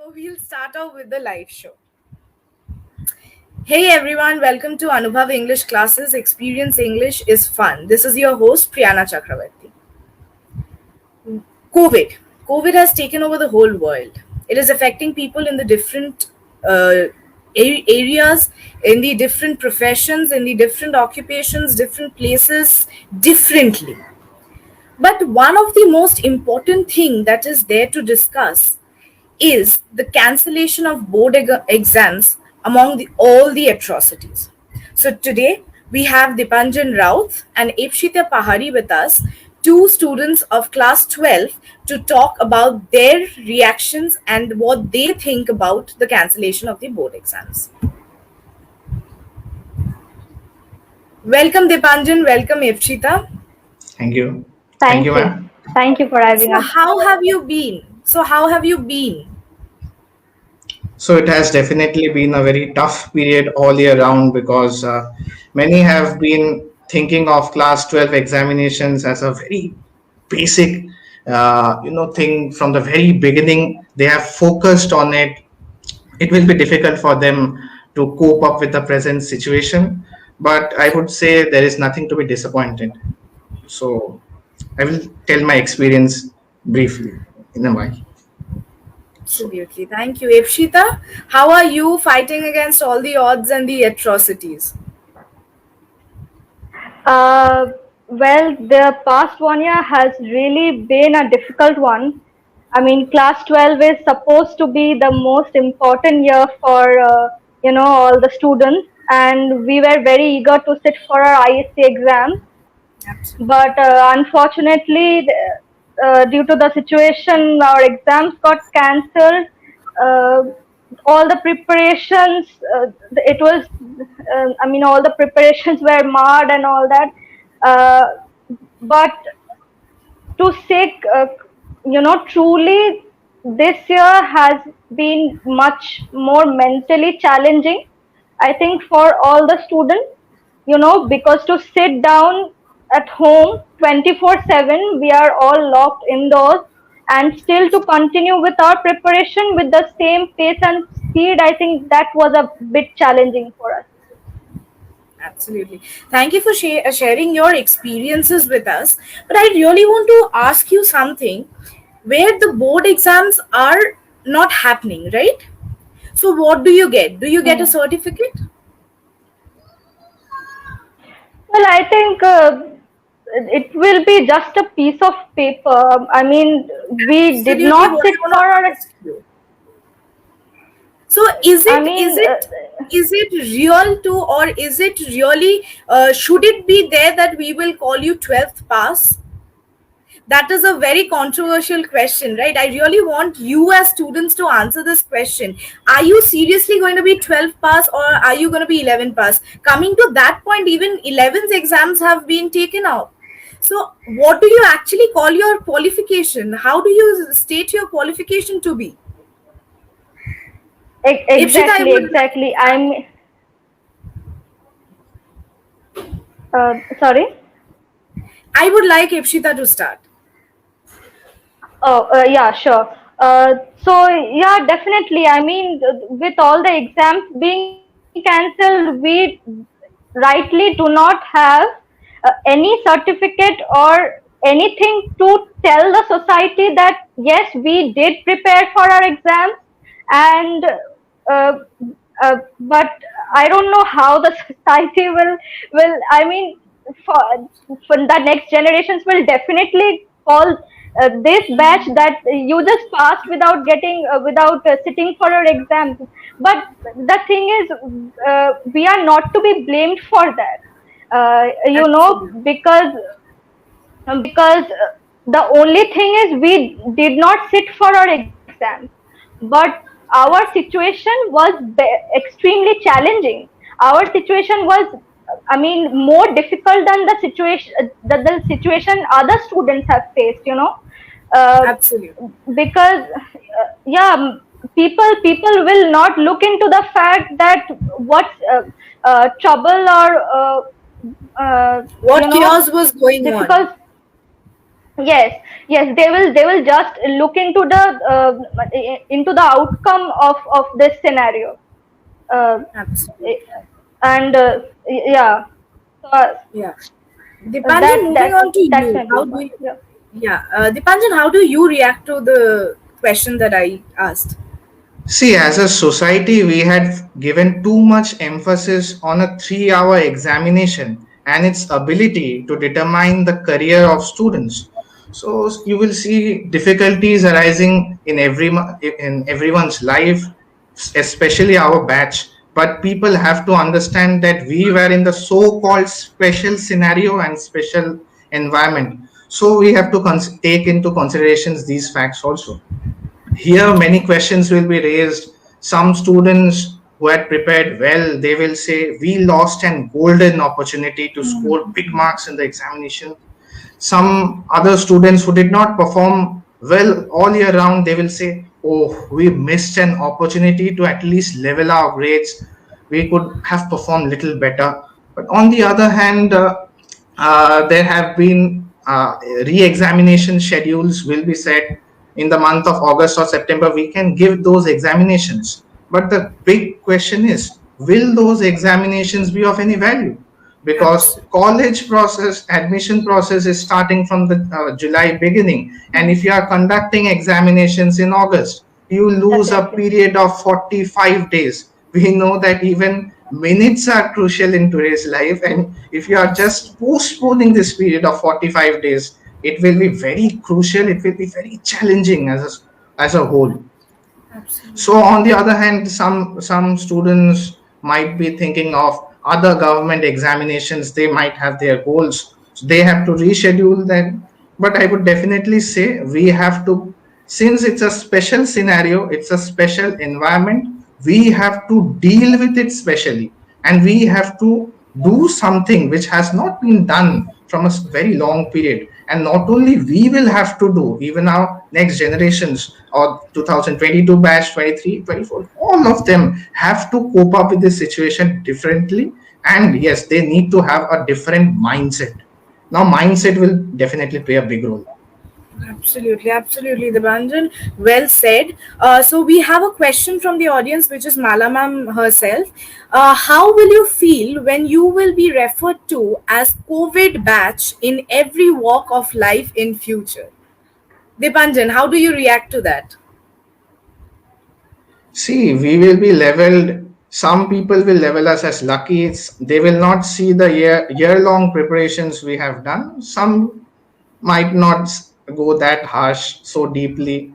So we'll start off with the live show. Hey everyone, welcome to Anubhav English classes. Experience English is fun. This is your host Priyana Chakravarti. COVID. COVID has taken over the whole world. It is affecting people in the different areas, in the different professions, in the different occupations, different places, differently. But one of the most important thing that is there to discuss is the cancellation of board exams among all the atrocities. So today we have Dipanjan Raut and Epshita Pahari with us, two students of class 12, to talk about their reactions and what they think about the cancellation of the board exams. Welcome Dipanjan, welcome Epshita. Thank you. Thank Thank you, you. ma'am. Thank you for having So us. how have you been? How have you been? So it has definitely been a very tough period all year round because many have been thinking of class 12 examinations as a very basic, thing from the very beginning. They have focused on it. It will be difficult for them to cope up with the present situation, but I would say there is nothing to be disappointed. So I will tell my experience briefly in a while. So Absolutely. Thank you. Epshita, how are you fighting against all the odds and the atrocities? Uh, well, the past 1 year has really been a difficult one. I mean, class 12 is supposed to be the most important year for, all the students. And we were very eager to sit for our ISC exams. Absolutely. But unfortunately, due to the situation, our exams got cancelled. Uh, all the preparations, it was, all the preparations were marred and all that. Uh, but to say, truly, this year has been much more mentally challenging, I think, for all the students, because to sit down at home 24/7, we are all locked indoors, and still to continue with our preparation with the same pace and speed, I think that was a bit challenging for us. Absolutely. Thank you for sharing your experiences with us. But I really want to ask you something where the board exams are not happening, right? So, what do you get? Do you get a Hmm. certificate? Well, I think it will be just a piece of paper. I mean, we did Absolutely, not what sit I want for to our. ask you. So, is I it is mean, it is it real to, or is it really? Should it be there that we will call you 12th pass? That is a very controversial question, right? I really want you as students to answer this question. Are you seriously going to be 12 pass, or are you going to be 11 pass? Coming to that point, even 11's exams have been taken out. So what do you actually call your qualification? How do you state your qualification to be? Ipshita, I Exactly, would like to exactly. start. Sorry. I would like Ipshita to start. Oh, yeah, sure. So yeah, definitely. I mean, with all the exams being cancelled, we rightly do not have any certificate or anything to tell the society that yes, we did prepare for our exams, and uh, but I don't know how the society will. I mean, for for the next generations will definitely call this batch that you just passed without getting without sitting for your exams. But the thing is, we are not to be blamed for that, Absolutely. because the only thing is we did not sit for our exams, but our situation was extremely challenging. Our situation was, I mean, more difficult than the situation other students have faced, uh, Absolutely. because yeah, people will not look into the fact that what's trouble or What chaos was going on? difficult. Yes, yes, they will just look into the outcome of this scenario. uh, Absolutely. and yeah, so, Yeah. Dipanjan, moving on to that's you. my How viewpoint. do you, Yeah. yeah, Dipanjan, how do you react to the question that I asked? See, as a society, we had given too much emphasis on a 3 hour examination and its ability to determine the career of students. So you will see difficulties arising in everyone's life, especially our batch. But people have to understand that we were in the so-called special scenario and special environment. So we have to take into considerations these facts also. Here many questions will be raised. Some students who had prepared well, they will say we lost an golden opportunity to score big marks in the examination. Some other students who did not perform well all year round, they will say, oh, we missed an opportunity to at least level our grades, we could have performed little better. But on the other hand, there have been re-examination schedules will be set in the month of August or September. We can give those examinations, but the big question is, will those examinations be of any value? Because Absolutely. college process, admission process is starting from the July beginning, and if you are conducting examinations in August, you lose a Definitely. period of 45 days. We know that even minutes are crucial in today's life, and if you are just postponing this period of 45 days, it will be very crucial, it will be very challenging as a whole. Absolutely. So on the other hand, some students might be thinking of other government examinations. They might have their goals. So they have to reschedule them. But I would definitely say we have to, since it's a special scenario, it's a special environment, we have to deal with it specially, and we have to do something which has not been done from a very long period. And not only we will have to do, even our next generations or 2022 batch, 23, 24, all of them have to cope up with this situation differently. And yes, they need to have a different mindset. Now mindset will definitely play a big role. Absolutely, absolutely, Dipanjan. Well said. So we have a question from the audience, which is Mala ma'am herself. How will you feel when you will be referred to as COVID batch in every walk of life in future? Dipanjan, how do you react to that? See, we will be leveled. Some people will level us as lucky. They will not see the year long preparations we have done. Some might not go that harsh so deeply.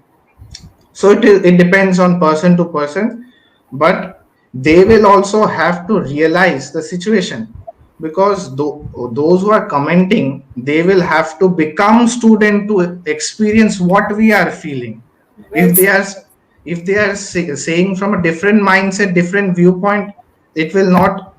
So it depends on person to person, but they will also have to realize the situation, because those who are commenting, they will have to become student to experience what we are feeling. Well If they said. are saying from a different mindset, different viewpoint, it will not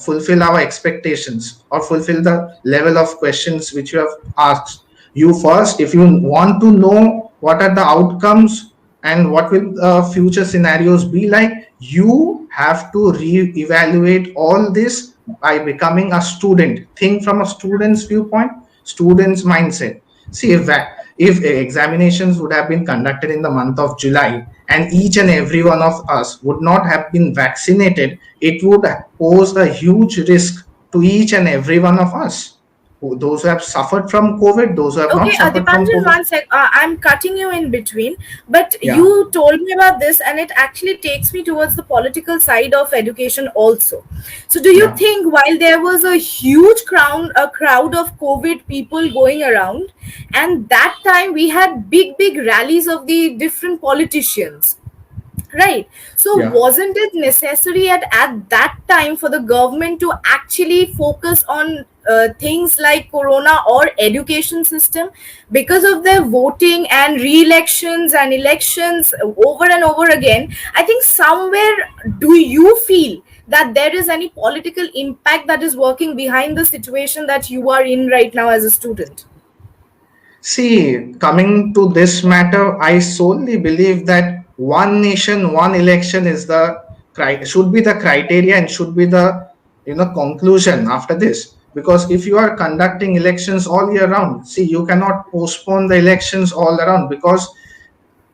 fulfill our expectations or fulfill the level of questions which you have asked. You first, if you want to know what are the outcomes and what will future scenarios be like, you have to re-evaluate all this by becoming a student. Think from a student's viewpoint, student's mindset. See, if examinations would have been conducted in the month of July and each and every one of us would not have been vaccinated, it would pose a huge risk to each and every one of us. Those who have suffered from COVID, those who have not Okay, suffered from Dipanjan, COVID. one sec. I'm cutting you in between, but Yeah. you told me about this, and it actually takes me towards the political side of education also. So, do you Yeah. think while there was a huge crowd of COVID people going around, and that time we had big rallies of the different politicians, right? So Yeah. wasn't it necessary at that time for the government to actually focus on things like corona or education system, because of their voting and re-elections and elections over and over again? I think somewhere, do you feel that there is any political impact that is working behind the situation that you are in right now as a student? See, coming to this matter, I solely believe that one nation, one election is should be the criteria and should be the conclusion after this. because if you are conducting elections all year round, see, you cannot postpone the elections all around, because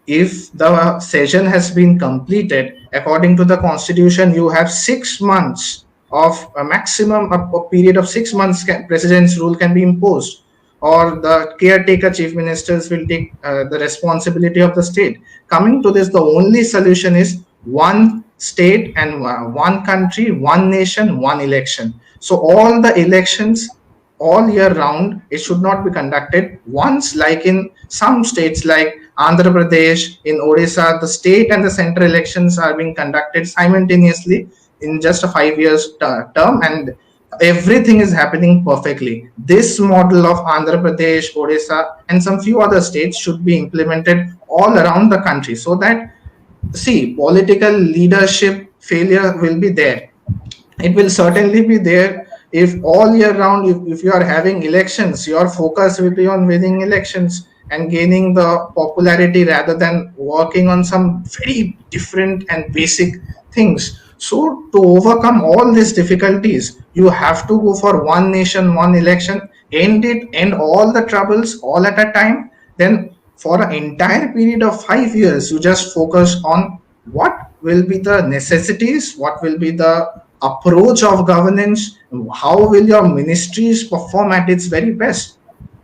if the session has been completed according to the constitution, you have 6 months of a maximum, a period of 6 months president's rule can be imposed, or the caretaker chief ministers will take the responsibility of the state. Coming to this, the only solution is one state and one country, one nation, one election. So all the elections all year round, it should not be conducted once, like in some states like Andhra Pradesh, in Odisha, the state and the central elections are being conducted simultaneously in just a 5 years term, and everything is happening perfectly. This model of Andhra Pradesh, Odisha, and some few other states should be implemented all around the country, so that, see, political leadership failure will be there. It will certainly be there if all year round, if you are having elections, your focus will be on winning elections and gaining the popularity rather than working on some very different and basic things. So to overcome all these difficulties, you have to go for one nation, one election, end all the troubles all at a time. Then for an entire period of 5 years, you just focus on what will be the necessities, what will be the approach of governance, how will your ministries perform at its very best,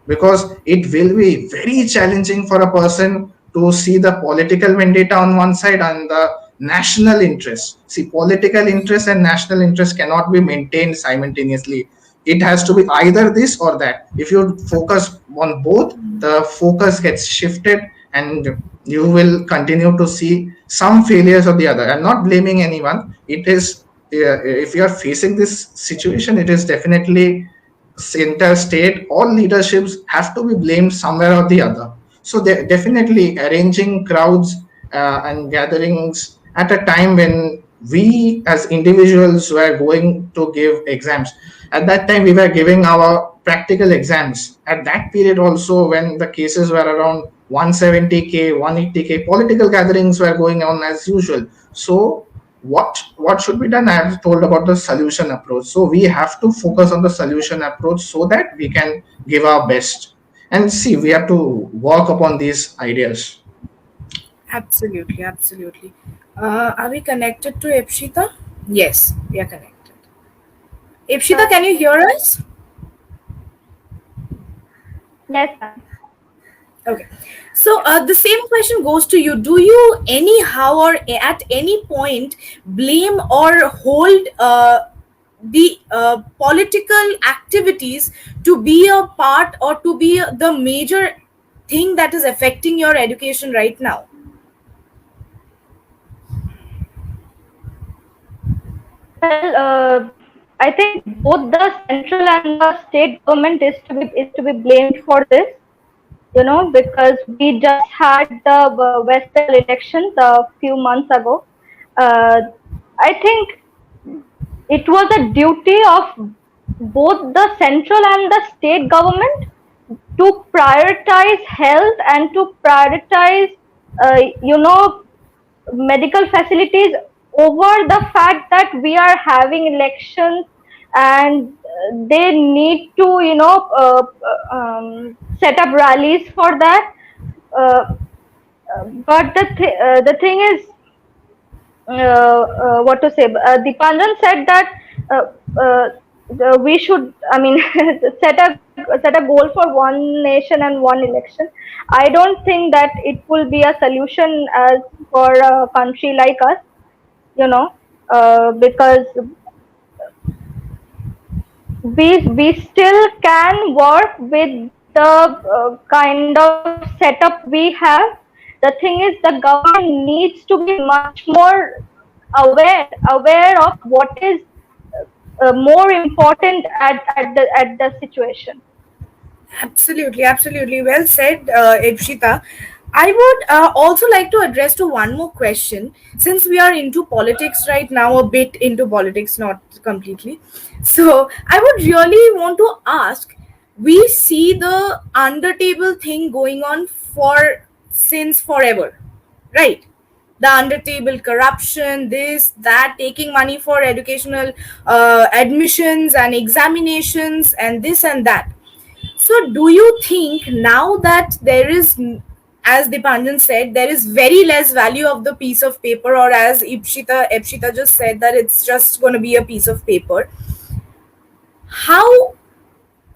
because it will be very challenging for a person to see the political vendetta on one side and the national interest. See, political interest and national interest cannot be maintained simultaneously. It has to be either this or that. If you focus on both, the focus gets shifted and you will continue to see some failures of the other. I'm not blaming anyone. It is, if you are facing this situation, it is definitely center state, all leaderships have to be blamed somewhere or the other. So they're definitely arranging crowds and gatherings at a time when we as individuals were going to give exams. At that time, we were giving our practical exams. At that period also, when the cases were around 170K, 180K, political gatherings were going on as usual. So what should be done? I have told about the solution approach. So we have to focus on the solution approach so that we can give our best, and see, we have to work upon these ideas. Absolutely, absolutely. Are we connected to Ipshita? Yes, we are connected. Ipshita, can you hear us? Yes, ma'am. Okay. So the same question goes to you. Do you anyhow or at any point blame or hold the political activities to be a part or to be the major thing that is affecting your education right now? Well, I think both the central and the state government is to be blamed for this. Because we just had the West Bengal elections a few months ago. I think it was a duty of both the central and the state government to prioritize health and to prioritize, medical facilities over the fact that we are having elections, and they need to set up rallies for that. But the thing is, what to say, Deepanjan said that we should, set a goal for one nation and one election. I don't think that it will be a solution as for a country like us, because we still can work with the kind of setup we have. The thing is, the government needs to be much more aware of what is more important at the situation. Absolutely, absolutely. Well said, Ipshita. I would also like to address to one more question, since we are into politics right now, a bit into politics, not completely. So I would really want to ask. We see the under table thing going on for since forever, right? the undertable corruption, this, that, taking money for educational admissions and examinations, and this and that. So, do you think now that there is, as Dipanjan said, there is very less value of the piece of paper, or as Ipshita just said, that it's just going to be a piece of paper? How,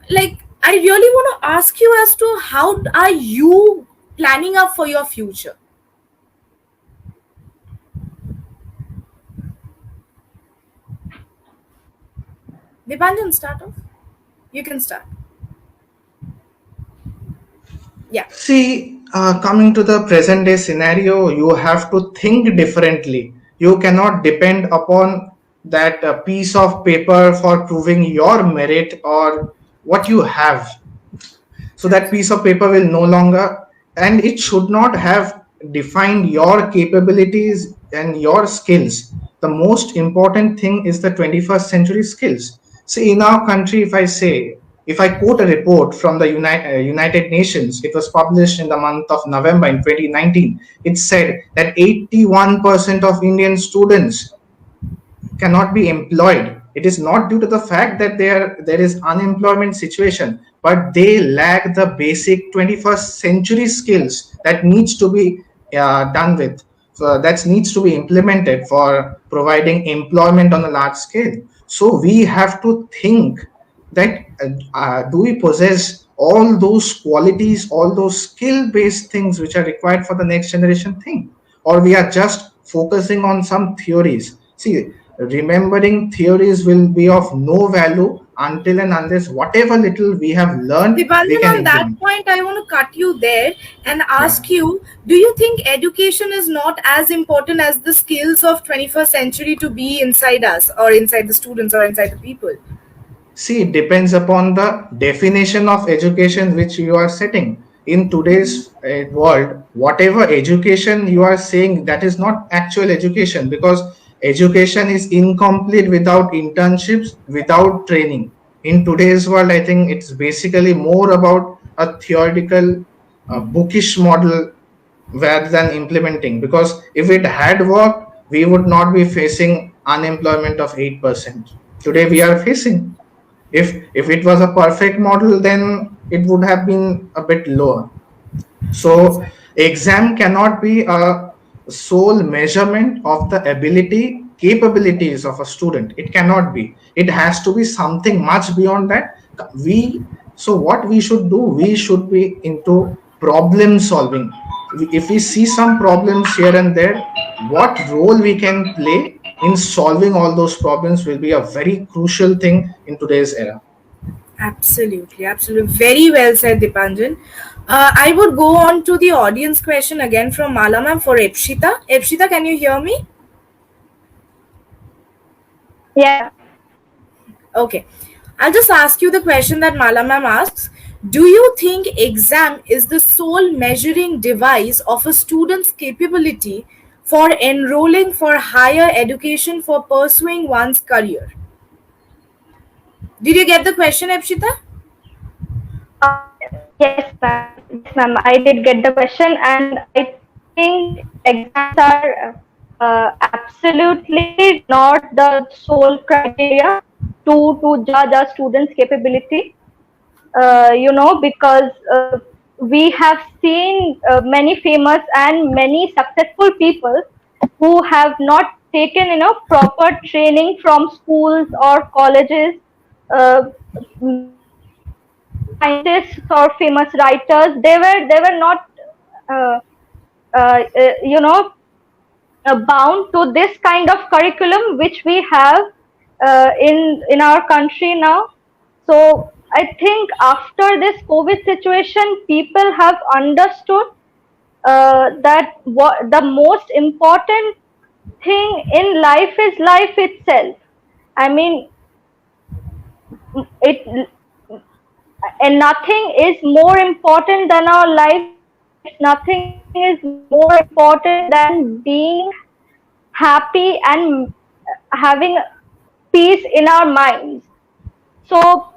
like, I really want to ask you as to how are you planning up for your future? Dipanjan, start off. You can start. Yeah. See, coming to the present day scenario, you have to think differently. You cannot depend upon that piece of paper for proving your merit or what you have. So that piece of paper will no longer, and it should not have defined your capabilities and your skills. The most important thing is the 21st century skills. See, in our country, if I quote a report from the United Nations, it was published in the month of November in 2019. It said that 81% of Indian students cannot be employed. It is not due to the fact that there is unemployment situation, but they lack the basic 21st century skills that needs to be done with. So that needs to be implemented for providing employment on a large scale. So we have to think that do we possess all those qualities, all those skill-based things which are required for the next generation thing, or we are just focusing on some theories. See, remembering theories will be of no value until and unless whatever little we have learned, we Dipanjan, can on that implement. point, I want to cut you there and Yeah. ask you, do you think education is not as important as the skills of 21st century to be inside us, or inside the students, or inside the people? See, it depends upon the definition of education which you are setting. In today's world, whatever education you are saying, that is not actual education, because education is incomplete without internships, without training. In today's world, I think it's basically more about a theoretical, bookish model rather than implementing. Because if it had worked, we would not be facing unemployment of 8%. Today, we are facing. If it was a perfect model, then it would have been a bit lower. So exam cannot be a sole measurement of the ability capabilities of a student. It cannot be. It has to be something much beyond that. So what we should do, we should be into problem solving. If we see some problems here and there, what role we can play in solving all those problems will be a very crucial thing in today's era. Absolutely, absolutely. Very well said, Dipanjan. I would go on to the audience question again from Mala ma'am for Ipshita. Ipshita, can you hear me? Yeah. Okay. I'll just ask you the question that Mala ma'am asks. Do you think exam is the sole measuring device of a student's capability for enrolling for higher education, for pursuing one's career? Did you get the question, Ipshita? Yes, ma'am. Yes, ma'am. I did get the question, and I think exams are absolutely not the sole criteria to judge a student's capability. Because we have seen many famous and many successful people who have not taken proper training from schools or colleges. Uh, Scientists or famous writers, they were not uh, uh, uh, you know bound to this kind of curriculum which we have in our country now. So I think after this COVID situation, people have understood that what the most important thing in life is life itself. I mean, it and nothing is more important than our life. Nothing is more important than being happy and having peace in our minds. So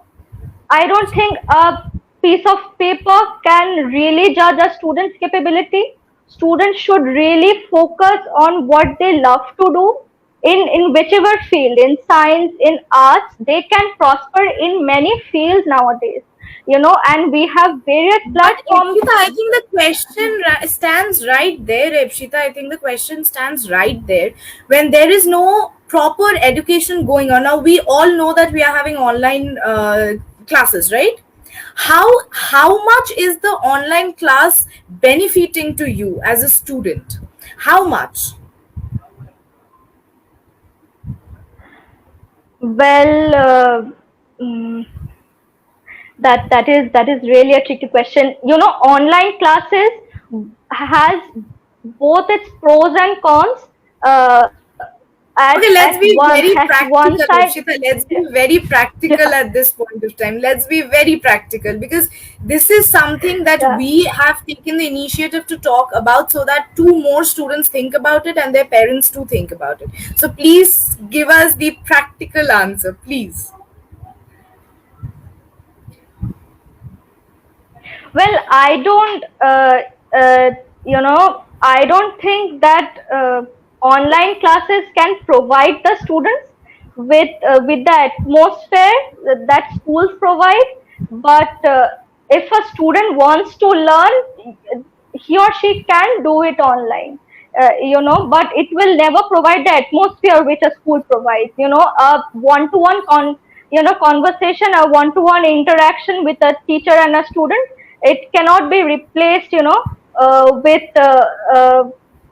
I don't think a piece of paper can really judge a student's capability. students should really focus on what they love to do in whichever field, in science, in arts. They can prosper in many fields nowadays, and we have various But platforms. Ipshita, I think the question stands right there, Ipshita. I think the question stands right there. When there is no proper education going on, now we all know that we are having online classes, right? How much is the online class benefiting to you as a student? How much? Well, mm, that is really a tricky question. Online classes has both its pros and cons. uh, Okay, at let's be one very at one practical, side. Ikshita. Let's be very practical Yeah, at this point of time. Let's be very practical because this is something that yeah. we have taken the initiative to talk about so that two more students think about it and their parents too think about it. So please give us the practical answer, please. Well, I don't think that online classes can provide the students with the atmosphere that schools provide. But if a student wants to learn, he or she can do it online. But it will never provide the atmosphere which a school provides. A one-to-one conversation, a one-to-one interaction with a teacher and a student, it cannot be replaced, uh, with uh, uh,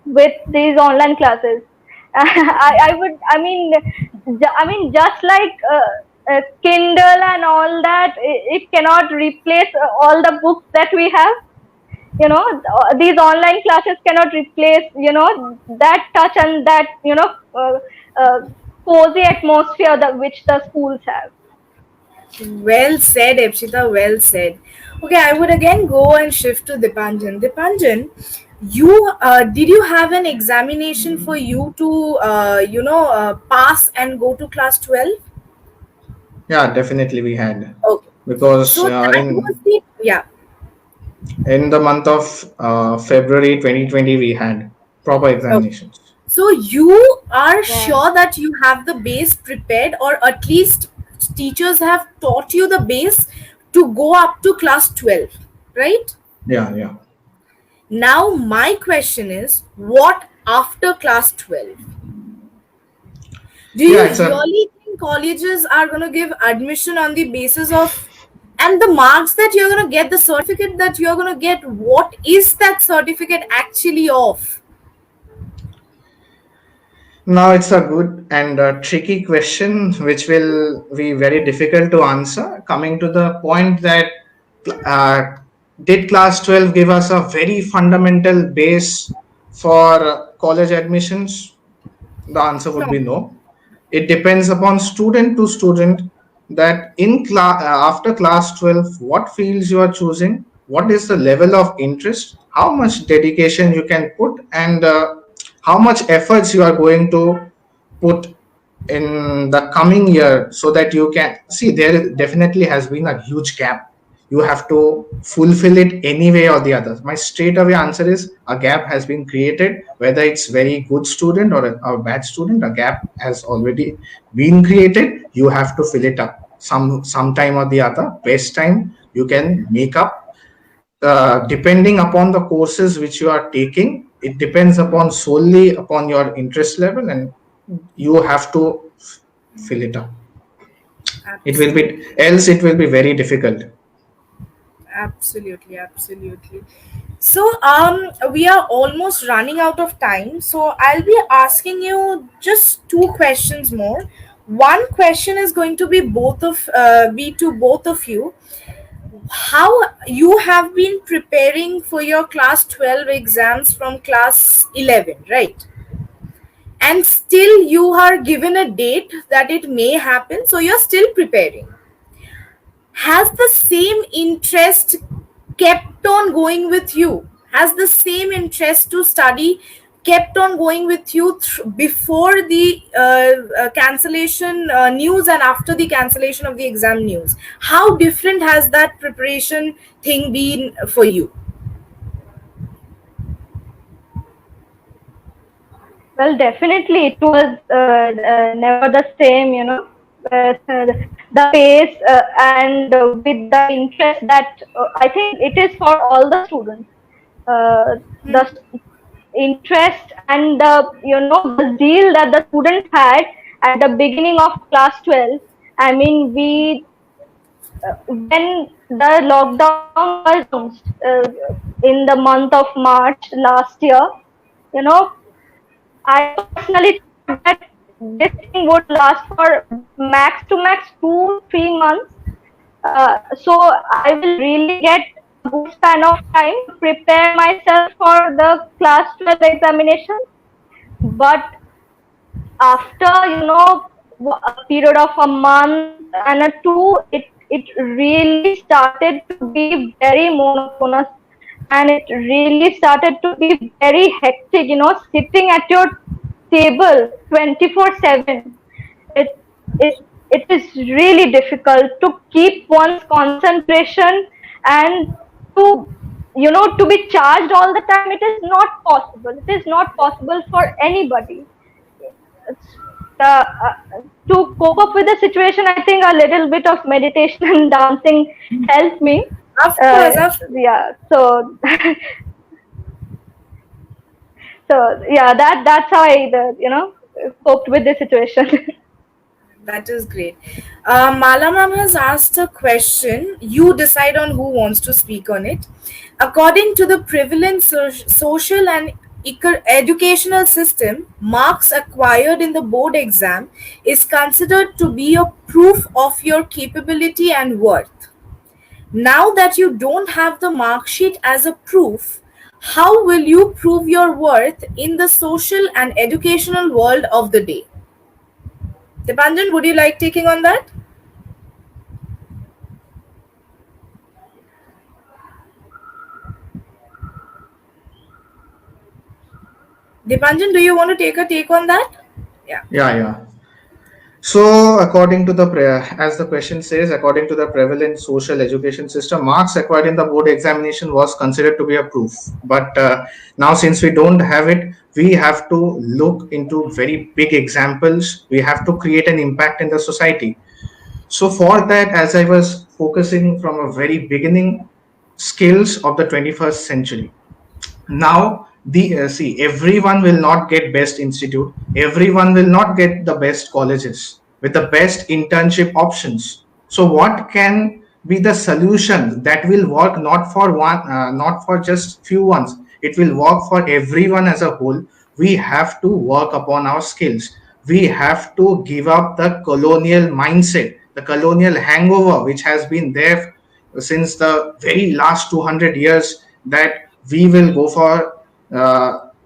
with these online classes. I mean, just like Kindle and all that, it cannot replace all the books that we have. These online classes cannot replace, that touch and that, uh, cozy atmosphere that which the schools have. Well said, Epshita. Well said. Okay, I would again go and shift to Dipanjan. Dipanjan, you did you have an examination for you to pass and go to class 12? Yeah, definitely we had, Okay, because so that was the yeah. in the month of February 2020 we had proper Okay. examinations. So you are Yeah. sure that you have the base prepared, or at least teachers have taught you the base to go up to class 12, right? Yeah, yeah. Now, my question is what after class 12? Do Yeah, you it's a really think colleges are going to give admission on the basis of and the marks that you're going to get, the certificate that you're going to get? What is that certificate actually of? Now it's a good and tricky question, which will be very difficult to answer. Coming to the point that uh, did class 12 give us a very fundamental base for college admissions? The answer would No. be no. It depends upon student to student that in class after class 12, what fields you are choosing, what is the level of interest, how much dedication you can put, and how much efforts you are going to put in the coming year, so that you can see there definitely has been a huge gap. You have to fulfill it any way or the other. My straight away answer is a gap has been created, whether it's very good student or a bad student. A gap has already been created. You have to fill it up some time or the other. Best time you can make up, depending upon the courses which you are taking. It depends upon solely upon your interest level, and you have to fill it up. It will Absolutely. be, else it will be very difficult. Absolutely, absolutely. So, we are almost running out of time. So, I'll be asking you just two questions more. One question is going to be be to both of you. How you have been preparing for your class 12 exams from class 11, right? And still you are given a date that it may happen, so you're still preparing. Has the same interest kept on going with you? Has the same interest to study kept on going with you before the cancellation news and after the cancellation of the exam news? How different has that preparation thing been for you? Well, definitely, it was never the same, the pace and with the interest that I think it is for all the students. The interest and the zeal that the students had at the beginning of class 12. I mean, when the lockdown was announced in the month of March last year, you know, I personally thought that this thing would last for max to max 2 3 months. So I will really get a good span of time to prepare myself for the class 12 examination. But after a period of a month and a two, it really started to be very monotonous, and it really started to be very hectic, sitting at your table 24/7. It it is really difficult to keep one's concentration and to to be charged all the time. It is not possible. It is not possible for anybody. To cope up with the situation, I think a little bit of meditation and dancing helped me. Of course, of Yeah. So yeah, that's how I coped with the situation. That is great. Malamam has asked a question. You decide on who wants to speak on it. According to the prevalent social and educational system, marks acquired in the board exam is considered to be a proof of your capability and worth. Now that you don't have the mark sheet as a proof, how will you prove your worth in the social and educational world of the day? Dipanjan, would you like taking on that? Dipanjan, do you want to take a take on that? Yeah. Yeah. So, according to as the question says, according to the prevalent social education system, marks acquired in the board examination was considered to be a proof. But now, since we don't have it, we have to look into very big examples. We have to create an impact in the society. So, for that, as I was focusing from a very beginning, skills of the 21st century. Now, see, everyone will not get best institute, everyone will not get the best colleges with the best internship options. So what can be the solution that will work not for one, not for just few ones, it will work for everyone as a whole? We have to work upon our skills. We have to give up the colonial mindset, the colonial hangover which has been there since the very last 200 years, that we will go for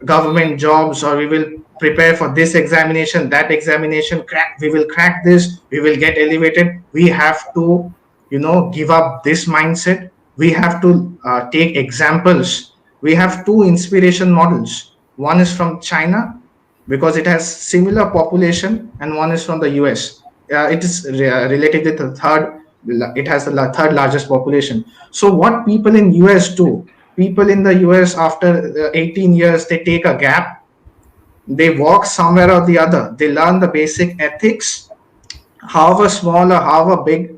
government jobs, or we will prepare for this examination, that examination, we will crack this, we will get elevated. We have to give up this mindset. We have to take examples. We have two inspiration models. One is from China, because it has similar population, and one is from the US. It is relatively the third, it has the third largest population. So what people in US do, people in the US after 18 years, they take a gap, they walk somewhere or the other, they learn the basic ethics, however small or however big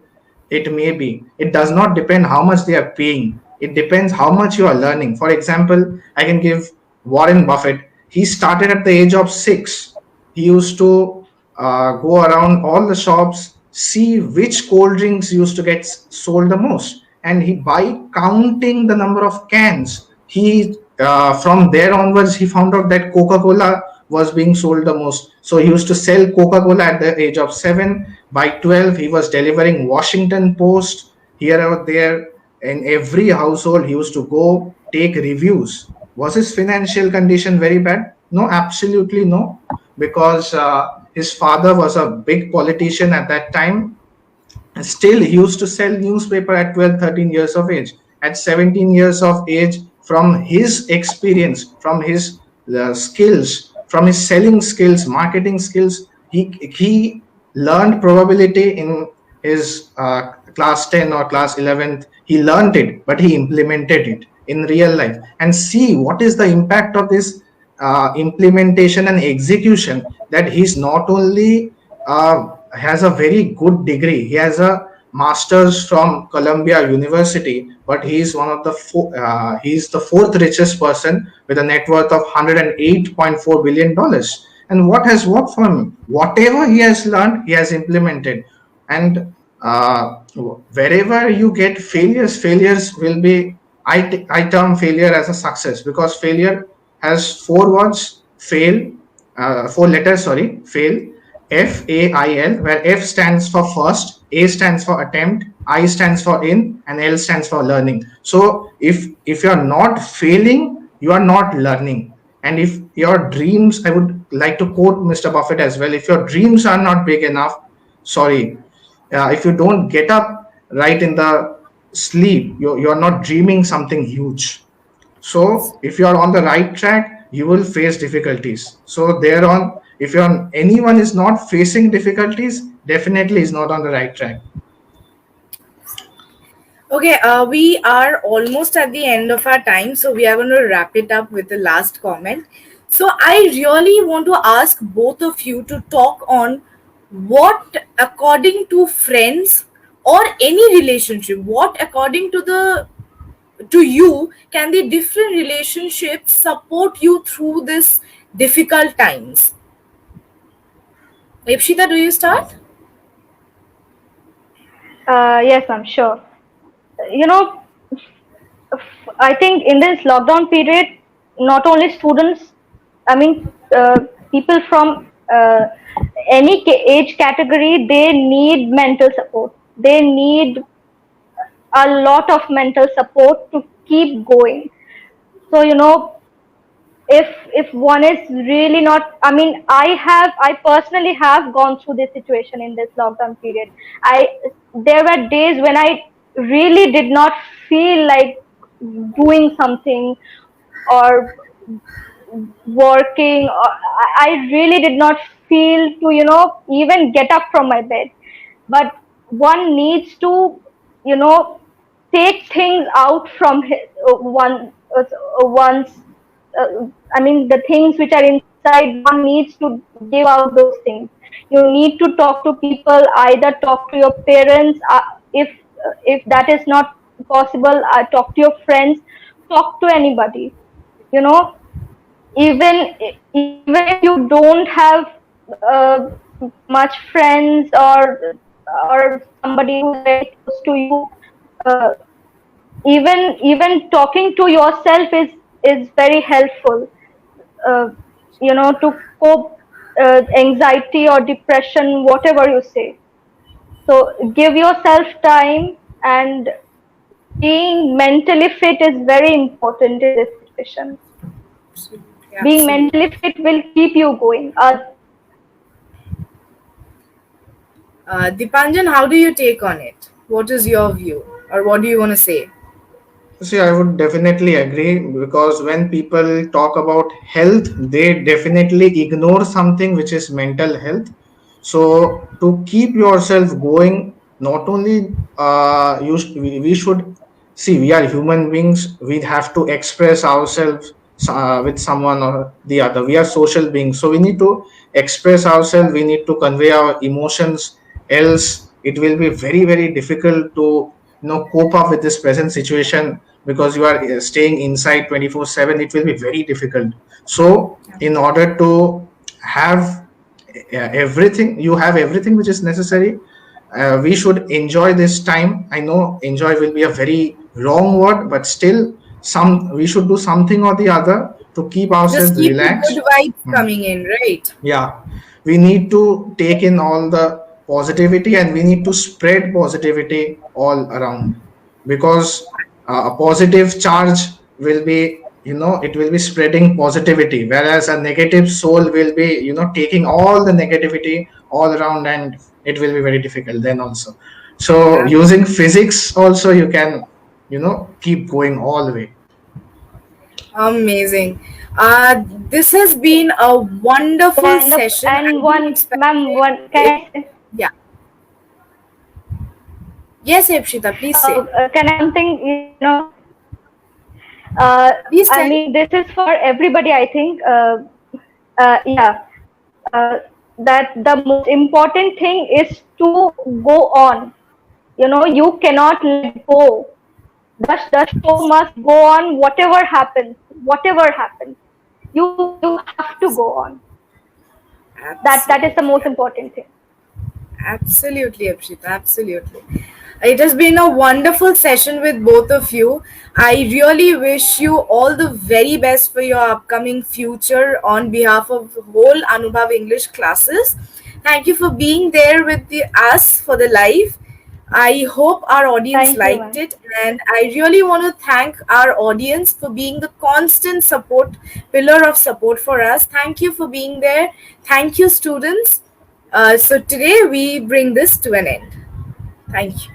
it may be. It does not depend how much they are paying, it depends how much you are learning. For example, I can give Warren Buffett. He started at the age of 6. He used to go around all the shops, see which cold drinks used to get sold the most, and he, by counting the number of cans, he from there onwards he found out that Coca-Cola was being sold the most. So he used to sell Coca-Cola at the age of 7. By 12, he was delivering Washington Post here or there. In every household, he used to go take reviews. Was his financial condition very bad? No, absolutely no, because his father was a big politician at that time. And still, he used to sell newspaper at 12, 13 years of age. At 17 years of age, from his experience, from his skills, from his selling skills, marketing skills, he learned probability in his class 10 or class 11th. He learned it, but he implemented it in real life. And see what is the impact of this implementation and execution, that he's not only has a very good degree, he has a master's from Columbia University, but he's one of the he's the fourth richest person with a net worth of $108.4 billion. And what has worked for him? Whatever he has learned, he has implemented. And wherever you get failures will be, I term failure as a success, because failure has four words: fail, four letters, sorry, fail, FAIL, where F stands for first, A stands for attempt, I stands for in, and L stands for learning. So if you're not failing, you are not learning. And if your dreams, I would like to quote Mr. Buffett as well, if your dreams are not big enough, sorry, if you don't get up right in the sleep, you're not dreaming something huge. So if you are on the right track, you will face difficulties. So thereon, if anyone is not facing difficulties, definitely is not on the right track. Okay, we are almost at the end of our time, so we are going to wrap it up with the last comment. So I really want to ask both of you to talk on what, according to friends or any relationship, what according to you can the different relationships support you through this difficult times. Ipshita, do you start? Yes, I'm sure. You know, I think in this lockdown period, not only students, I mean, people from any age category, they need mental support. They need a lot of mental support to keep going. So, if one is really not, I mean, I personally have gone through this situation in this lockdown period. There were days when I really did not feel like doing something or working, or I really did not feel to even get up from my bed. But one needs to you know take things out from one's I mean, the things which are inside, one needs to give out those things. You need to talk to people, either talk to your parents, if that is not possible, talk to your friends, talk to anybody. You know, even if you don't have uh, much friends or somebody who's very close to you, uh, even talking to yourself is very helpful. uh, to cope anxiety or depression, whatever you say. So give yourself time, and being mentally fit is very important in this situation. Being Absolutely. mentally fit will keep you going. Dipanjan, how do you take on it? What is your view, or what do you want to say? See, I would definitely agree, because when people talk about health, they definitely ignore something which is mental health. So to keep yourself going, not only we should see, we are human beings. We have to express ourselves with someone or the other. We are social beings, so we need to express ourselves. We need to convey our emotions. Else, it will be very difficult to cope up with this present situation, because you are staying inside 24/7. It will be very difficult. So in order to have everything, you have everything which is necessary, we should enjoy this time. I know enjoy will be a very wrong word, but still we should do something or the other to keep Just ourselves keep the good relaxed. vibes coming in, right? Yeah, we need to take in all the positivity, and we need to spread positivity all around, because a positive charge will be, it will be spreading positivity, whereas a negative soul will be, taking all the negativity all around, and it will be very difficult then also. So Yeah. using physics also, you can keep going all the way. Amazing. This has been a wonderful session. I And didn't one, expect ma'am, it. one can I say, Yeah. Yes, Ipshita, please say. can I something, Please I tell. mean, this is for everybody, I think. Yeah, that the most important thing is to go on. You know, you cannot let go. The show must go on, whatever happens. Whatever happens, you have to go on. That is the Absolutely. most important thing. Absolutely, Apshita. Absolutely. It has been a wonderful session with both of you. I really wish you all the very best for your upcoming future on behalf of whole Anubhav English classes. Thank you for being there with us for the live. I hope our audience Thank you, liked ma'am. it, and I really want to thank our audience for being the constant support, pillar of support for us. Thank you for being there. Thank you, students. So today we bring this to an end. Thank you.